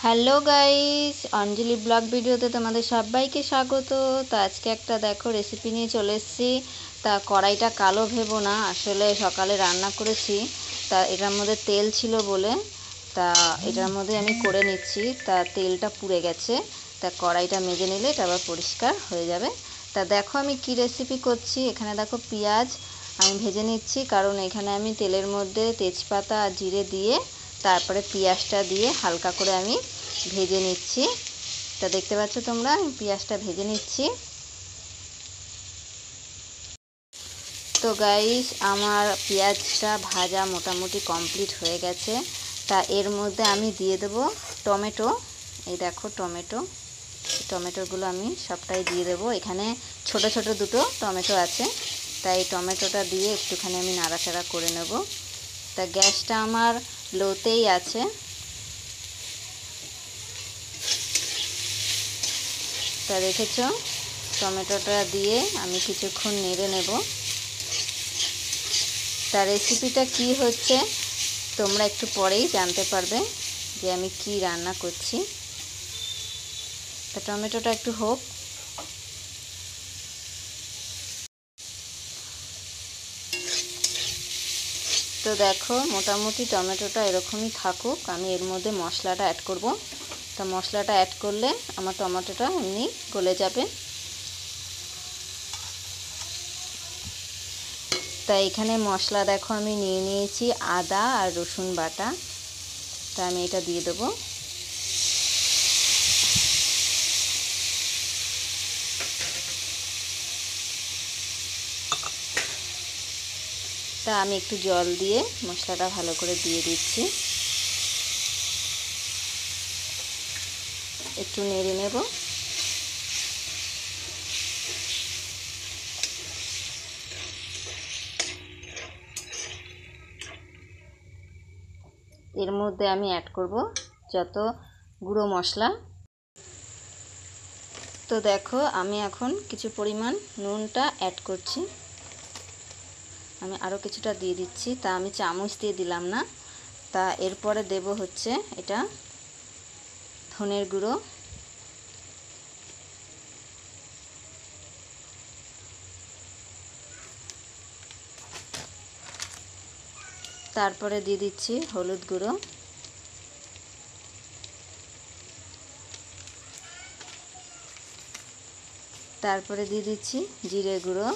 Hello guys, অঞ্জলি blog ভিডিওতে তোমাদের সবাইকে স্বাগত। তো আজকে একটা দেখো রেসিপি নিয়ে চলে এসেছি। তা কড়াইটা কালো ভেবো না, আসলে সকালে রান্না করেছি, তা এটার মধ্যে তেল ছিল বলে তা এটার মধ্যে আমি করে নিচ্ছি। তা তেলটা পুড়ে গেছে, তা কড়াইটা মেজে নিলে এটা আবার পরিষ্কার হয়ে যাবে। তা দেখো আমি কি রেসিপি করছি। এখানে দেখো পেঁয়াজ আমি ভেজে নিচ্ছি, কারণ এখানে আমি তেলের মধ্যে তেজপাতা আর জিরে দিয়ে তারপরে পেঁয়াজটা দিয়ে হালকা করে আমি ভেজে নিচ্ছি। তা দেখতে পাচ্ছ তোমরা, আমি পেঁয়াজটা ভেজে নিচ্ছি। তো গাইস, আমার পেঁয়াজটা ভাজা মোটামুটি কমপ্লিট হয়ে গেছে। তা এর মধ্যে আমি দিয়ে দেবো টমেটো। এই দেখো টমেটোগুলো আমি সবটাই দিয়ে দেবো। এখানে ছোট ছোট দুটো টমেটো আছে, তাই টমেটোটা দিয়ে একটুখানি আমি নাড়াচাড়া করে নেব। তা গ্যাসটা আমার লোতেই আছে। তা দেখেছ, টমেটোটা দিয়ে আমি কিছুক্ষণ নেড়ে নেব। তা রেসিপিটা কি হচ্ছে তোমরা একটু পরেই জানতে পারবে যে আমি কি রান্না করছি। তা টমেটোটা একটু হোক। তো দেখো মোটামুটি টমেটোটা এরকমই থাকুক, আমি এর মধ্যে মশলাটা অ্যাড করব। তা মশলাটা অ্যাড করলে আমার টমেটোটা এমনি গলে যাবে। তা এখানে মশলা দেখো আমি নিয়ে নিয়েছি আদা আর রসুন বাটা। তা আমি এটা দিয়ে দেবো। তা আমি একটু জল দিয়ে মশলাটা ভালো করে দিয়ে দিচ্ছি, একটু নেড়ে নেব। এর মধ্যে আমি অ্যাড করব যত গুঁড়ো মশলা। তো দেখো আমি এখন কিছু পরিমাণ নুনটা অ্যাড করছি, আমি আরও কিছুটা দিয়ে দিচ্ছি। তা আমি চামচ দিয়ে দিলাম না। তা এরপরে দেব হচ্ছে এটা ধনের গুঁড়ো, তারপরে দিয়ে দিচ্ছি হলুদ গুঁড়ো, তারপরে দিয়ে দিচ্ছি জিরে গুঁড়ো,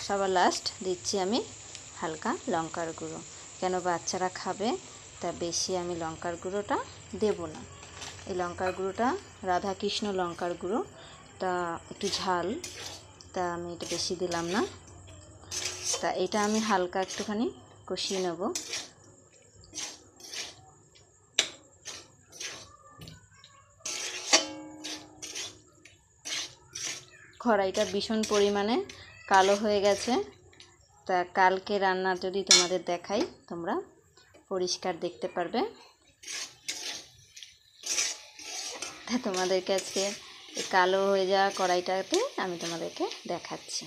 সবার লাস্ট দিচ্ছি আমি হালকা লঙ্কার গুঁড়ো। কেন বাচ্চারা খাবে, তা বেশি আমি লঙ্কার গুঁড়োটা দেব না। এই লঙ্কার গুঁড়োটা রাধাকৃষ্ণ লঙ্কার গুঁড়ো, তা একটু ঝাল, তা আমি এটা বেশি দিলাম না। তা এটা আমি হালকা একটুখানি কষিয়ে নেব। কড়াইটা ভীষণ পরিমাণে কালো হয়ে গেছে। তা কালকে রান্না যদি তোমাদের দেখাই তোমরা পরিষ্কার দেখতে পারবে। তা তোমাদেরকে আজকে এই কালো হয়ে যাওয়া কড়াইটাতে আমি তোমাদেরকে দেখাচ্ছি।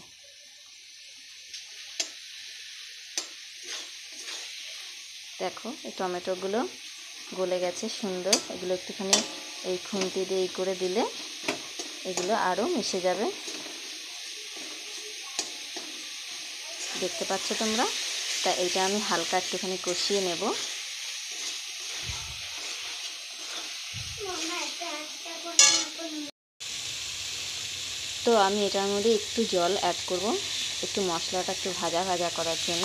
দেখো এই টমেটোগুলো গলে গেছে সুন্দর। এগুলো একটুখানি এই খুন্তি দিয়ে এই করে দিলে এগুলো আরও মিশে যাবে, দেখতে পাচ্ছ তোমরা। তা এইটা আমি হালকা একটুখানি কষিয়ে নেব। তো আমি এটার মধ্যে একটু জল অ্যাড করব, একটু মশলাটা একটু ভাজা ভাজা করার জন্য,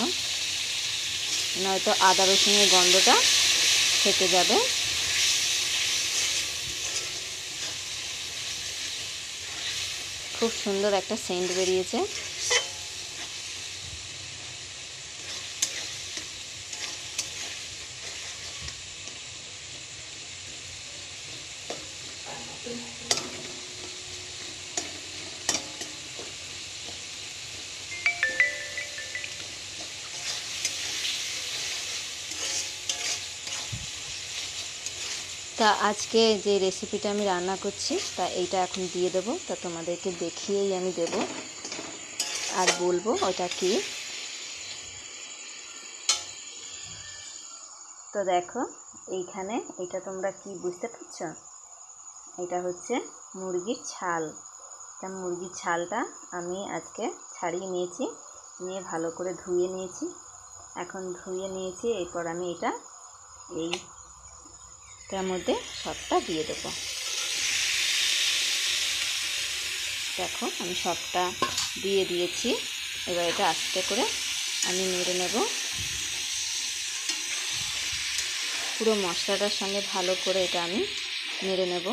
নয়তো আদা রসুনের গন্ধটা থেকে যাবে। খুব সুন্দর একটা সেন্ট বেরিয়েছে। তা আজকে যে রেসিপিটা আমি রান্না করছি তা এইটা এখন দিয়ে দেবো। তা তোমাদেরকে দেখিয়েই আমি দেব আর বলবো ওটা কি। তো দেখো এইখানে এটা তোমরা কি বুঝতে পারছো, এটা হচ্ছে মুরগির ছাল। তা মুরগির ছালটা আমি আজকে ছাড়িয়ে নিয়েছি, নিয়ে ভালো করে ধুয়ে নিয়েছি। এখন ধুয়ে নিয়েছি, এরপর আমি এটা এইটার মধ্যে সবটা দিয়ে দেবো। দেখো আমি সবটা দিয়ে দিয়েছি। এবার এটা আস্তে করে আমি নেড়ে নেব, পুরো মশলাটার সঙ্গে ভালো করে এটা আমি নেড়ে নেব।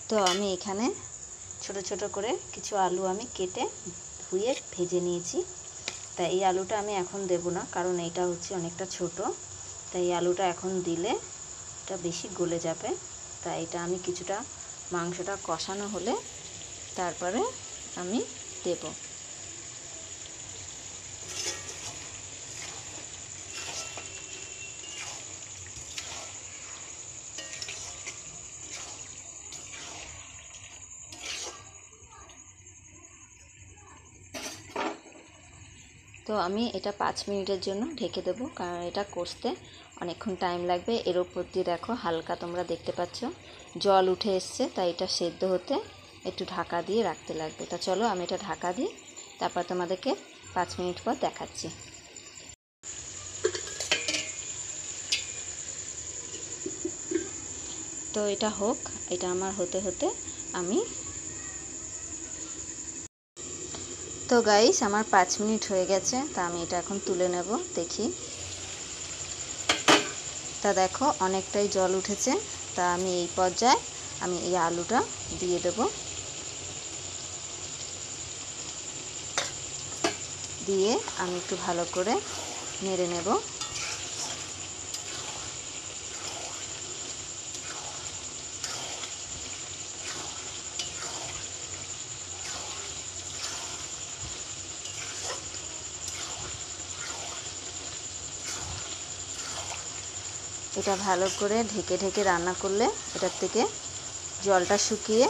তো আমি এখানে ছোট ছোট করে কিছু আলু আমি কেটে ধুয়ে ভেজে নিয়েছি। তাই এই আলুটা আমি এখন দেব না, কারণ এইটা হচ্ছে অনেকটা ছোট। তাই এই আলুটা এখন দিলে এটা বেশি গলে যাবে। তাই এটা আমি কিছুটা মাংসটা কষানো হলে তারপরে আমি দেব। তো আমি এটা 5 মিনিটের জন্য ঢেকে দেবো, কারণ এটা কষতে অনেকক্ষণ টাইম লাগবে। এর ওপর দিয়ে দেখো হালকা তোমরা দেখতে পাচ্ছ জল উঠে এসছে, তাই এটা সেদ্ধ হতে একটু ঢাকা দিয়ে রাখতে লাগবে। তা চলো আমি এটা ঢাকা দিই, তারপর তোমাদেরকে 5 মিনিট পর দেখাচ্ছি। তো এটা হোক, এটা আমার হতে হতে আমি তো গাইস আমার 5 মিনিট হয়ে গেছে। তা আমি এটা এখন তুলে নেব, দেখি। তা দেখো অনেকটাই জল উঠেছে। তা আমি এই পর্যায়ে আমি এই আলুটা দিয়ে দেব, দিয়ে আমি একটু ভালো করে নেড়ে নেব। এটা ভালো করে ঢেকে ঢেকে রান্না করলে এটার থেকে জলটা শুকিয়ে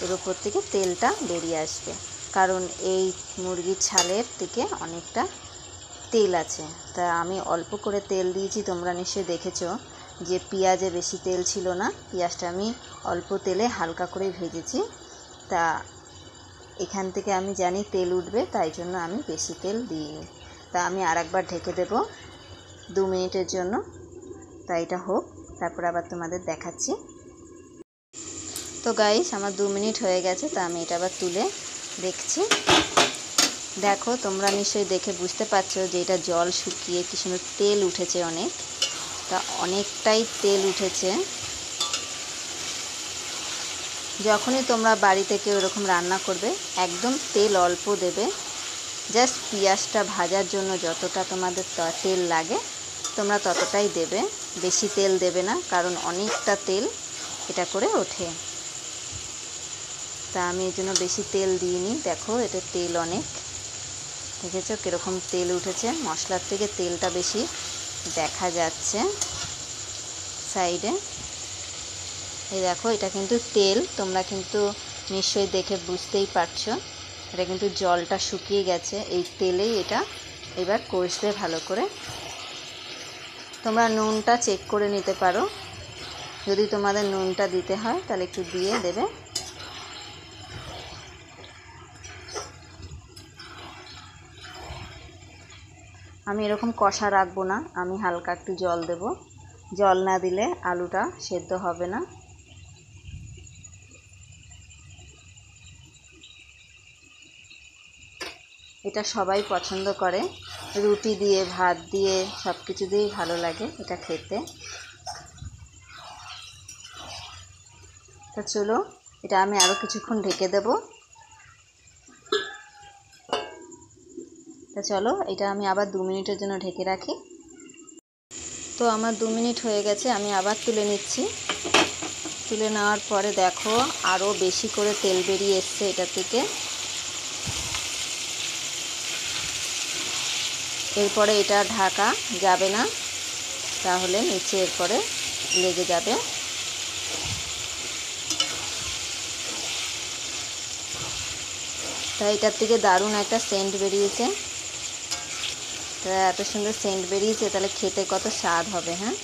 এর উপর থেকে তেলটা বেরিয়ে আসবে, কারণ এই মুরগির ছালের থেকে অনেকটা তেল আছে। তা আমি অল্প করে তেল দিয়েছি, তোমরা নিশ্চয়ই দেখেছো যে পেঁয়াজে বেশি তেল ছিল না, পেঁয়াজটা আমি অল্প তেলে হালকা করে ভেজেছি। তা এখান থেকে আমি জানি তেল উঠবে, তাই জন্য আমি বেশি তেল দিইনি। তা আমি আরেকবার ঢেকে দেব 2 মিনিটের জন্য। তাই এটা হোক, তারপর আবার তোমাদের দেখাচ্ছি। তো গাইস আমার 2 মিনিট হয়ে গেছে। তা আমি এটা আবার তুলে দেখছি। দেখো তোমরা নিশ্চয়ই দেখে বুঝতে পারছো যে এটা জল শুকিয়ে কি সুন্দর তেল উঠেছে অনেক। তা অনেকটাই তেল উঠেছে। যখনই তোমরা বাড়িতে কেউ এরকম রান্না করবে একদম তেল অল্প দেবে, জাস্ট পেঁয়াজটা ভাজার জন্য যতটা তোমাদের তেল লাগে তোমরা ততটাই দেবে, বেশি তেল দেবে না, কারণ অনেকটা তেল এটা করে ওঠে। তা আমি এই জন্য বেশি তেল দিইনি। দেখো এটা তেল অনেক, দেখেছো কীরকম তেল উঠেছে, মশলার থেকে তেলটা বেশি দেখা যাচ্ছে সাইডে। এই দেখো এটা কিন্তু তেল, তোমরা কিন্তু নিশ্চয়ই দেখে বুঝতেই পারছো এটা কিন্তু জলটা শুকিয়ে গেছে। এই তেলেই এটা এবার কষবে ভালো করে। তোমরা নুনটা চেক করে নিতে পারো, যদি তোমাদের নুনটা দিতে হয় তাহলে একটু দিয়ে দেবে। আমি এরকম কষা রাখবো না, আমি হালকা একটু জল দেব, জল না দিলে আলুটা সেদ্ধ হবে না। এটা সবাই পছন্দ করে, রুটি দিয়ে ভাত দিয়ে সব কিছু দিয়েই ভালো লাগে এটা খেতে। তো চলো এটা আমি আরও কিছুক্ষণ ঢেকে দেব। তো চলো এটা আমি আবার 2 মিনিটের জন্য ঢেকে রাখি। তো আমার 2 মিনিট হয়ে গেছে, আমি আবার তুলে নিচ্ছি। তুলে নেওয়ার পরে দেখো আরও বেশি করে তেল বেরিয়ে এসছে এটা থেকে। এরপরে এটা ঢাকা যাবে না, তাহলে নিচে এরপরে লেগে যাবে। তাই এটার থেকে দারুণ একটা সেন্ট বেরিয়েছে। তা এত সুন্দর সেন্ট বেরিয়েছে, তাহলে খেতে কত স্বাদ হবে। হ্যাঁ,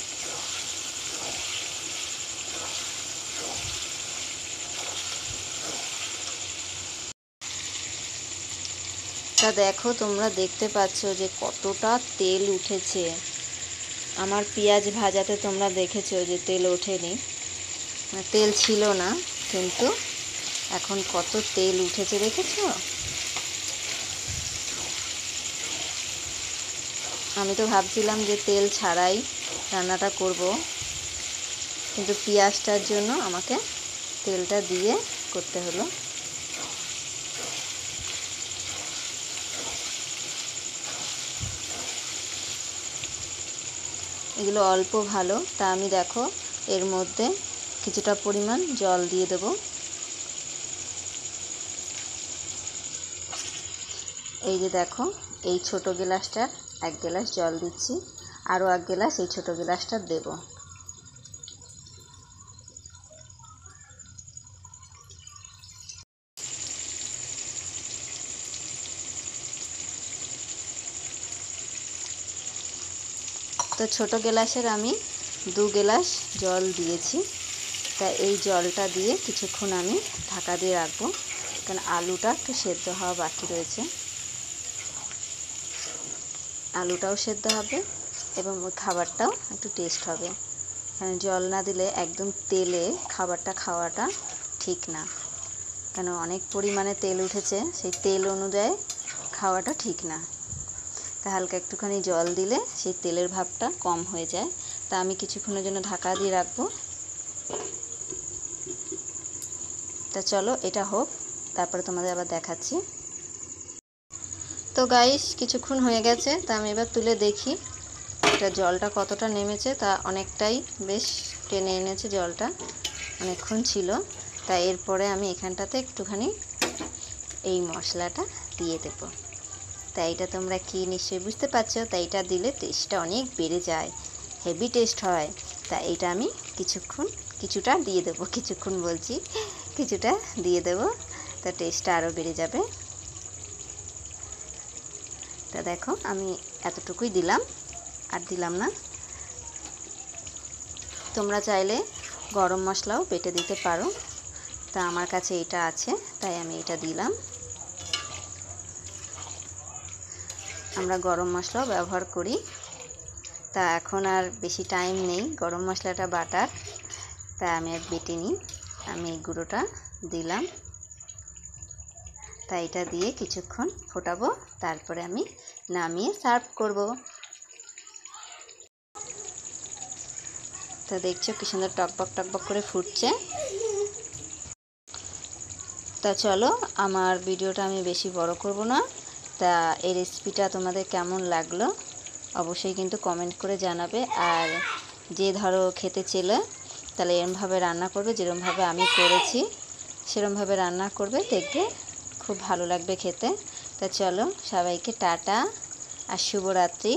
তা দেখো তোমরা দেখতে পাচ্ছ যে কতটা তেল উঠেছে। আমার পেঁয়াজ ভাজাতে তোমরা দেখেছো যে তেল ওঠেনি, তেল ছিল না, কিন্তু এখন কত তেল উঠেছে দেখেছো। আমি তো ভাবছিলাম যে তেল ছাড়াই রান্নাটা করব, কিন্তু পেঁয়াজটার জন্য আমাকে তেলটা দিয়ে করতে হলো। এগুলো অল্প ভালো, তা আমি দেখো এর মধ্যে কিছুটা পরিমাণ জল দিয়ে দেব। এই যে দেখো, এই ছোট গ্লাসটার 1 গ্লাস জল দিচ্ছি, আরও 1 গ্লাস এই ছোট গ্লাসটা দেব। তো ছোট গ্লাসের আমি 2 গ্লাস জল দিয়েছি। তা এই জলটা দিয়ে কিছুক্ষণ আমি ঢাকা দিয়ে রাখবো, কারণ আলুটা একটু সেদ্ধ হওয়া বাকি রয়েছে। আলুটাও সেদ্ধ হবে এবং ওই খাবারটাও একটু টেস্ট হবে। কারণ জল না দিলে একদম তেলে খাবারটা খাওয়াটা ঠিক না, কেন অনেক পরিমাণে তেল উঠেছে, সেই তেল অনুযায়ী খাওয়াটা ঠিক না। তা হালকা একটুখানি জল দিলে সেই তেলের ভাবটা কম হয়ে যায়। তা আমি কিছুক্ষণের জন্য ঢাকা দিয়ে রাখবো। তা চলো এটা হোক, তারপরে তোমাদের আবার দেখাচ্ছি। তো গাইস কিছুক্ষণ হয়ে গেছে, তা আমি এবার তুলে দেখি এটা জলটা কতটা নেমেছে। তা অনেকটাই বেশ টেনে এনেছে জলটা, অনেকক্ষণ ছিল। তা এরপরে আমি এখানটাতে একটুখানি এই মশলাটা দিয়ে দেব। তাই এটা তোমরা কি নিশ্চয়ই বুঝতে পারছো। তাই এটা দিলে টেস্টটা অনেক বেড়ে যায়, হেভি টেস্ট হয়। তা এটা আমি কিছুটা দিয়ে দেবো, কিছুক্ষণ বলছি, কিছুটা দিয়ে দেবো, তা টেস্টটা আরও বেড়ে যাবে। তা দেখো আমি এতটুকুই দিলাম, আর দিলাম না। তোমরা চাইলে গরম মশলাও বেটে দিতে পারো, তা আমার কাছে এটা আছে তাই আমি এটা দিলাম। আমরা গরম মশলাও ব্যবহার করি। তা এখন আর বেশি টাইম নেই গরম মশলাটা বাটার, তা আমি আর বেটে নিই। আমি এই গুঁড়োটা দিলাম, তাই এটা দিয়ে কিছুক্ষণ ফোটাবো, তারপরে আমি নামিয়ে সার্ভ করব। তো দেখছো কি সুন্দর টকবক টকবক করে ফুটছে। তা চলো আমার ভিডিওটা আমি বেশি বড় করব না। তা এই রেসিপিটা তোমাদের কেমন লাগলো অবশ্যই কিন্তু কমেন্ট করে জানাবে। আর যে ধরো খেতে চেলে তাহলে এরমভাবে রান্না করবে, যেরমভাবে আমি করেছি সেরমভাবে রান্না করবে, দেখবে খুব ভালো লাগবে খেতে। তা চলো সবাইকে টাটা আর শুভরাত্রি।